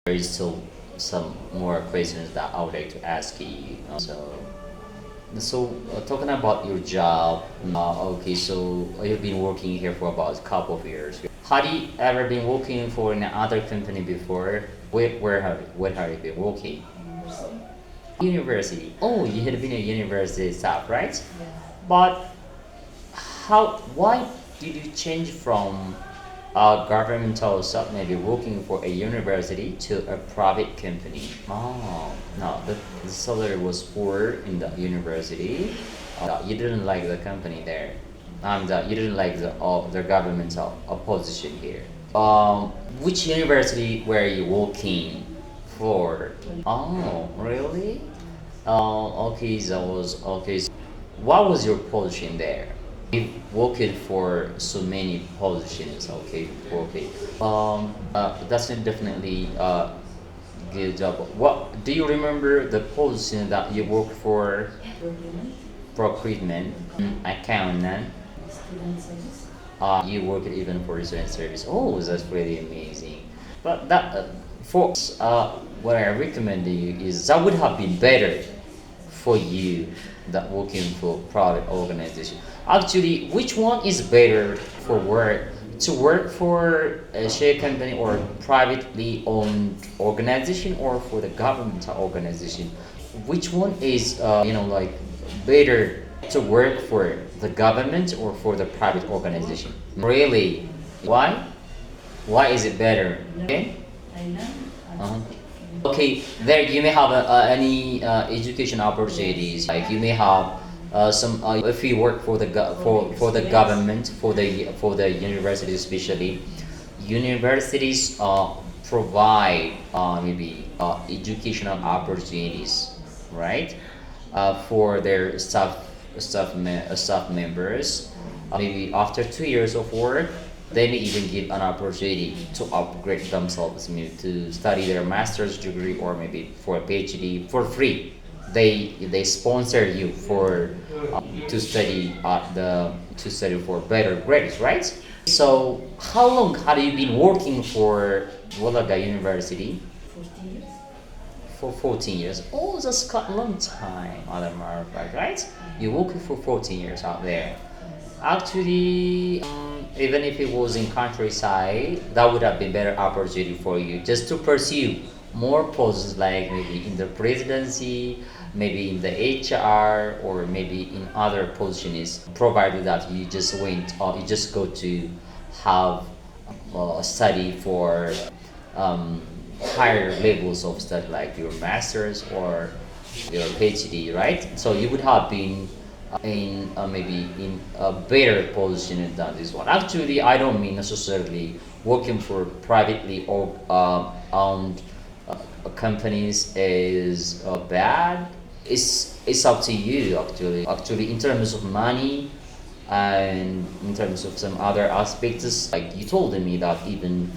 there is still some more questions that I would like to ask you. Talking about your job, okay, so you've been working here for about a couple of years. Have you ever been working for another company before? Where have you been working? University. Oh, you had been a university staff, right? But why did you change from a governmental staff, maybe working for a university, to a private company? Oh, no, the salary was poor in the university. You didn't like the company there, and you didn't like the governmental position here. Which university were you working for? Oh, really? Okay, that was okay. What was your position there? You worked for so many positions. Okay, okay. That's definitely good job. What do you remember the position that you worked for? Procurement, accountant. You worked even for student service. Oh, that's pretty amazing. But for what I recommend to you is that would have been better for you that working for private organization. Actually, which one is better for work? To work for a share company or privately owned organization or for the governmental organization? Which one is like better to work for the government or for the private organization? Really? Why? Why is it better? Okay. Uh-huh. Okay, there you may have any education opportunities. Like you may have some if you work for for the government, for the university especially, universities provide maybe educational opportunities, right? For their staff members. Maybe after 2 years of work, they may even give an opportunity to upgrade themselves, maybe to study their master's degree or maybe for a PhD for free. They sponsor you for to study to study for better grades, right? So how long have you been working for Wolaga University? For 14 years. Oh, that's quite a long time, other matter of fact, right? You worked for 14 years out there. Actually, even if it was in countryside, that would have been better opportunity for you just to pursue more posts like maybe in the presidency, maybe in the HR, or maybe in other positions. Provided that you just went or you just go to have study for um, higher levels of study like your master's or your PhD, right? So you would have been in maybe in a better position than this one. Actually, I don't mean necessarily working for privately or owned companies is bad. It's up to you actually. Actually, in terms of money and in terms of some other aspects, like you told me that even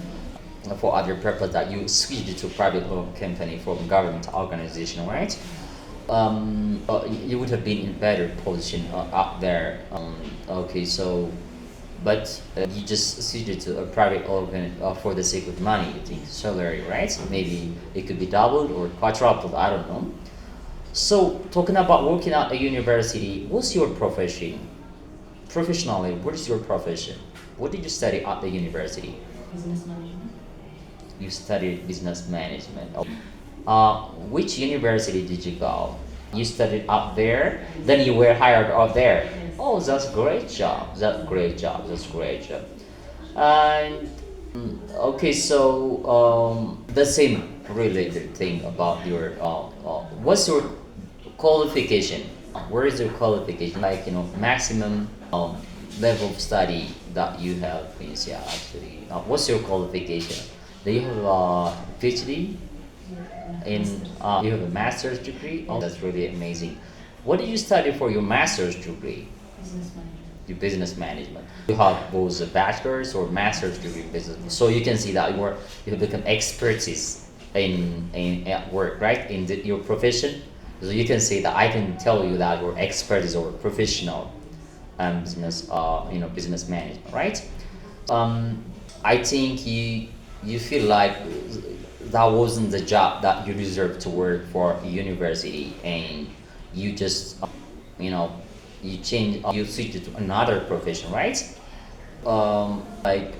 for other purpose that you switched to private company from government organization, right? You would have been in better position up there. Okay, so but you just switched to a private organ for the sake of money, you think salary, right? Maybe it could be doubled or quadrupled. I don't know. So talking about working at a university, what's your profession? Professionally, what is your profession? What did you study at the university? Business management. You studied business management. Which university did you go? You studied up there, then you were hired out there. Yes. Oh, that's great job. That's great job. That's great job. And okay, so the same related thing about your what's your qualification? Where is your qualification? Like maximum level of study that you have in yeah, actually. What's your qualification? Do you have a PhD? In you have a master's degree. Oh, that's really amazing. What did you study for your master's degree? Business management. Your business management. You have both a bachelor's or master's degree in business. So you can see that you have become expertise in at work, right? In your profession. So you can see that I can tell you that you're expertise or professional business business management, right? I think you feel like that wasn't the job that you deserve to work for a university, and you just you know you change you switch to another profession, right? Like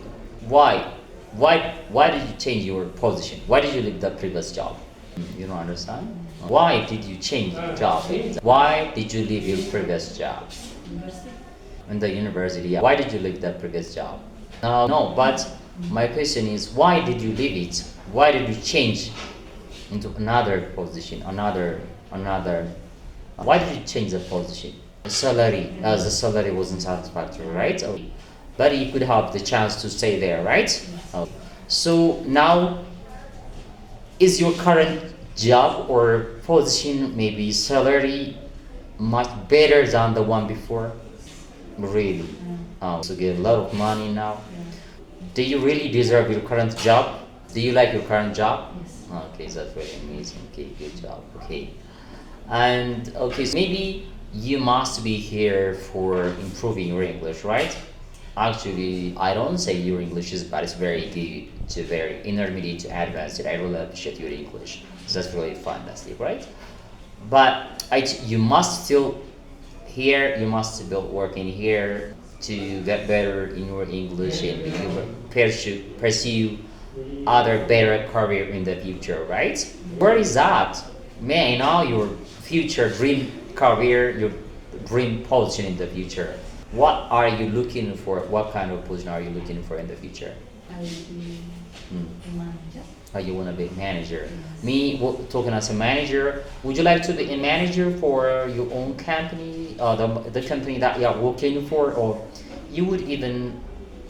why why did you change your position? Why did you leave the previous job? You don't understand? Why did you change your job? Why did you leave your previous job? University. In the university, yeah. Why did you leave the previous job? No, but my question is, why did you leave it? Why did you change into another position, another? Why did you change the position? The salary, as the salary wasn't satisfactory, right? Okay. But you could have the chance to stay there, right? Okay. So now, is your current job or position, maybe salary, much better than the one before? Really? So get a lot of money now. Do you really deserve your current job? Do you like your current job? Yes. Okay, that's very amazing. Okay, good job. Okay. And okay, so maybe you must be here for improving your English, right? Actually, I don't say your English is bad. It's very good to very intermediate to advanced. I really appreciate your English. So that's really fantastic, right? But you must still here. You must still working here to get better in your English and be able to pursue other better career in the future, right? Where is that? May I know your future dream career, your dream position in the future? What are you looking for? What kind of position are you looking for in the future? I will be a manager. You want to be a manager. Me, talking as a manager, would you like to be a manager for your own company, the company that you are working for, or you would even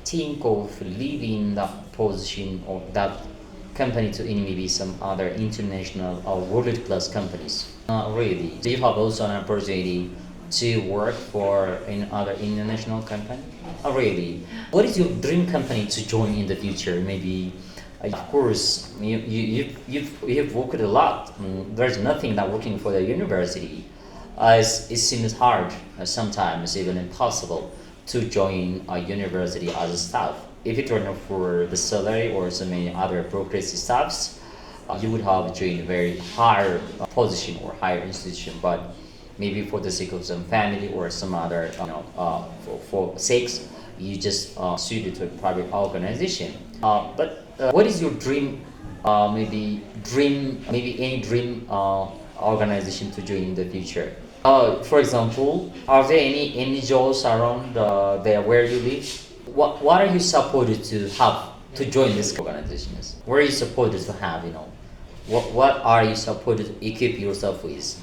think of leaving that position or that company to in maybe some other international or world-class companies? Not really. Do you have also an opportunity to work for another international company? Really. What is your dream company to join in the future? Maybe of course, you've worked a lot. There's nothing that working for the university. It seems hard, sometimes even impossible, to join a university as a staff. If it were not for the salary or so many other bureaucracy staffs, you would have joined a very higher position or higher institution. But maybe for the sake of some family or some other, for sakes, you just suited to a private organization. But what is your dream? Maybe any dream organization to join in the future. For example, are there any NGOs around there where you live? What are you supported to have to join this organizations? Where are you supported to have? What are you supported to equip yourself with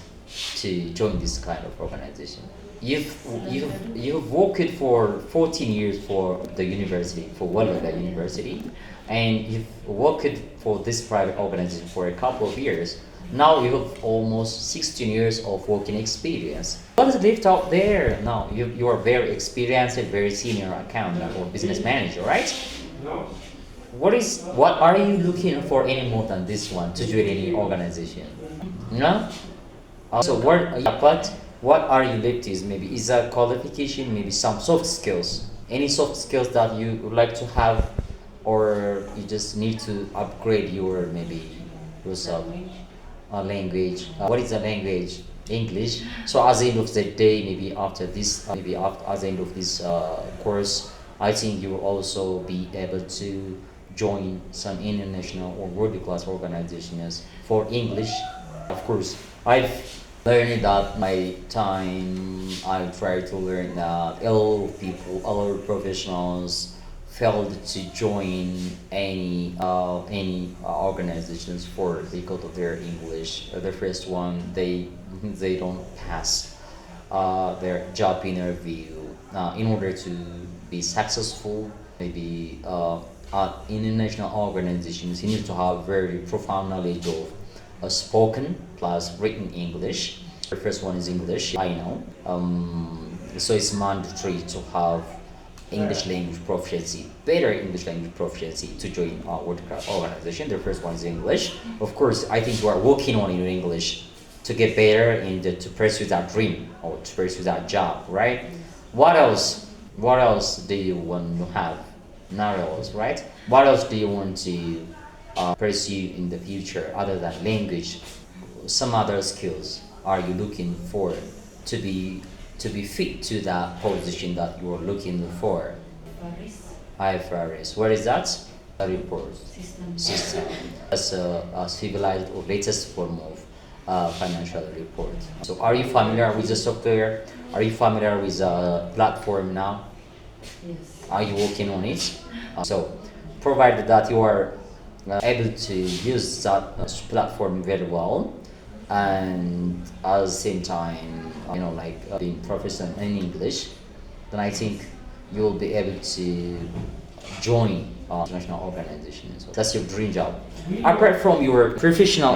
to join this kind of organization? You've worked for 14 years for the university, for Walloga University, and you've worked for this private organization for a couple of years. Now you have almost 16 years of working experience. What is left out there? Now you are very experienced, very senior accountant or business manager, right? No. What are you looking for any more than this one to join any organization? No? But what are you left is maybe is a qualification, maybe some soft skills. Any soft skills that you would like to have, or you just need to upgrade your maybe yourself. Language. What is the language? English. So at the end of the day, maybe after this, at the end of this course, I think you will also be able to join some international or world-class organizations for English. Of course, I've learned that my time. I try to learn that a lot of people, a lot of professionals failed to join any organizations for because of their English. The first one, they don't pass their job interview. In order to be successful, maybe in international organizations, you need to have very profound knowledge of spoken plus written English. The first one is English, I know. So it's mandatory to have English language proficiency, better English language proficiency to join our world class organization. The first one is English. Of course, I think you are working on your English to get better and to pursue that dream or to pursue that job, right? What else? What else do you want to have? Not else, right? What else do you want to pursue in the future other than language? Some other skills are you looking for to be fit to that position that you're looking for? Paris IFRS. Where is that? A report system. system. That's a civilized or latest form of financial report. So, are you familiar with the software? Are you familiar with the platform now? Yes. Are you working on it? So, provided that you are able to use that platform very well, and at the same time, like being professional in English, then I think you will be able to join international organizations. So that's your dream job. Apart from your professional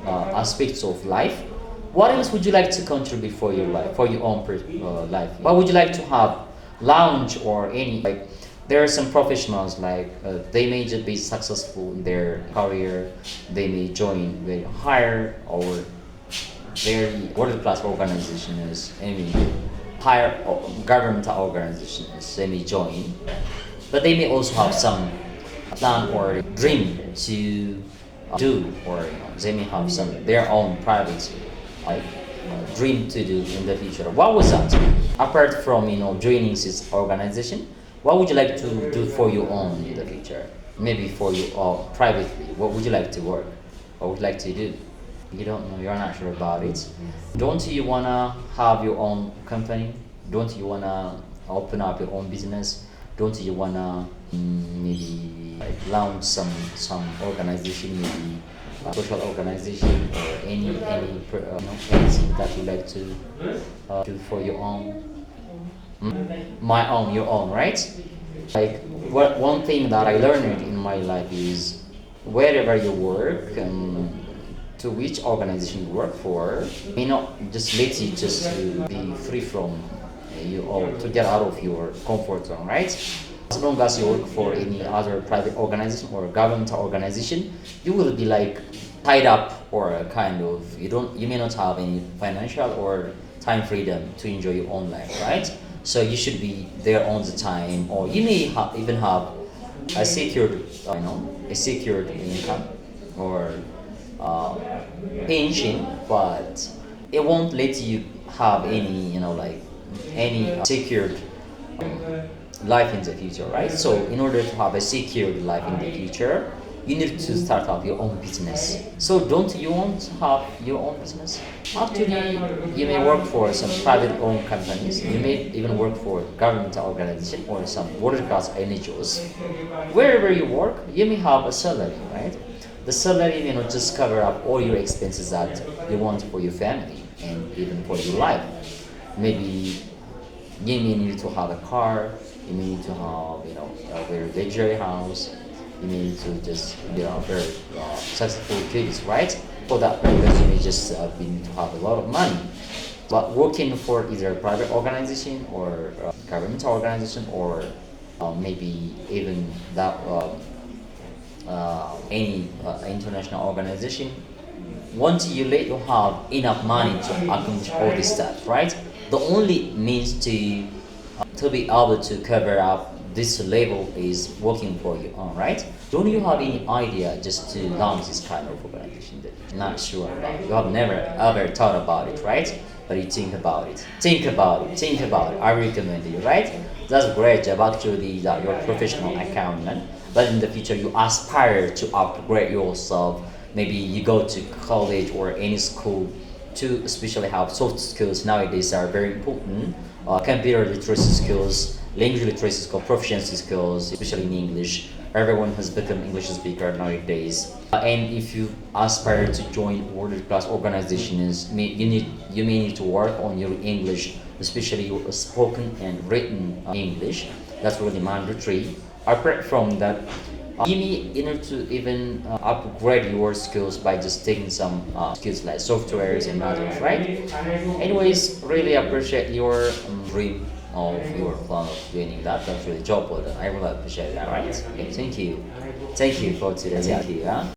aspects of life, what else would you like to contribute for your life, for your own life? What would you like to have, lounge or any like? There are some professionals like they may just be successful in their career. They may join very higher or very world class organizations. I mean, higher governmental organizations. They may join, but they may also have some plan or dream to do, or they may have some their own private like dream to do in the future. What was that? Apart from joining this organization, what would you like to do for your own in the future? Maybe for you or privately. What would you like to work? What would you like to do? You don't know. You're not sure about it. Don't you wanna have your own company? Don't you wanna open up your own business? Don't you wanna maybe like launch some organization, maybe a social organization or anything that you like to do for your own? My own, your own, right? Like one thing that I learned in my life is wherever you work and to which organization you work for, may not just let you just to be free from you or to get out of your comfort zone, right? As long as you work for any other private organization or governmental organization, you will be like tied up or kind of you may not have any financial or time freedom to enjoy your own life, right? So you should be there all the time, or you may even have a secured, a secured income or pension, but it won't let you have any, like any secured life in the future, right? So in order to have a secured life in the future, you need to start up your own business. So don't you want to have your own business? Actually, you may work for some private-owned companies. You may even work for government organization or some world-class NGOs. Wherever you work, you may have a salary, right? The salary may not just cover up all your expenses that you want for your family and even for your life. Maybe you may need to have a car. You may need to have, a very luxury house. You need to just be very successful kids, right? For that purpose, you may just need to have a lot of money. But working for either a private organization or government organization or maybe even that any international organization, once you let you have enough money to accomplish all this stuff, right? The only means to be able to cover up this level is working for your own, right? Don't you have any idea just to launch this kind of organization that you're not sure about? You have never ever thought about it, right? But you think about it. Think about it. Think about it. I recommend you, right? That's a great job actually that you're a professional accountant. But in the future you aspire to upgrade yourself. Maybe you go to college or any school to especially have soft skills nowadays are very important. Computer literacy skills, language literacy skills, proficiency skills, especially in English. Everyone has become English speaker nowadays. And if you aspire to join world-class organizations, you may need to work on your English, especially your spoken and written English. That's really mandatory. Apart from that, you need to even upgrade your skills by just taking some skills like softwares and others, right? Anyways, really appreciate your dream of your plan of doing that. That's really job well done. I really appreciate that, right? Okay, thank you. Thank you for today. Thank you. Huh?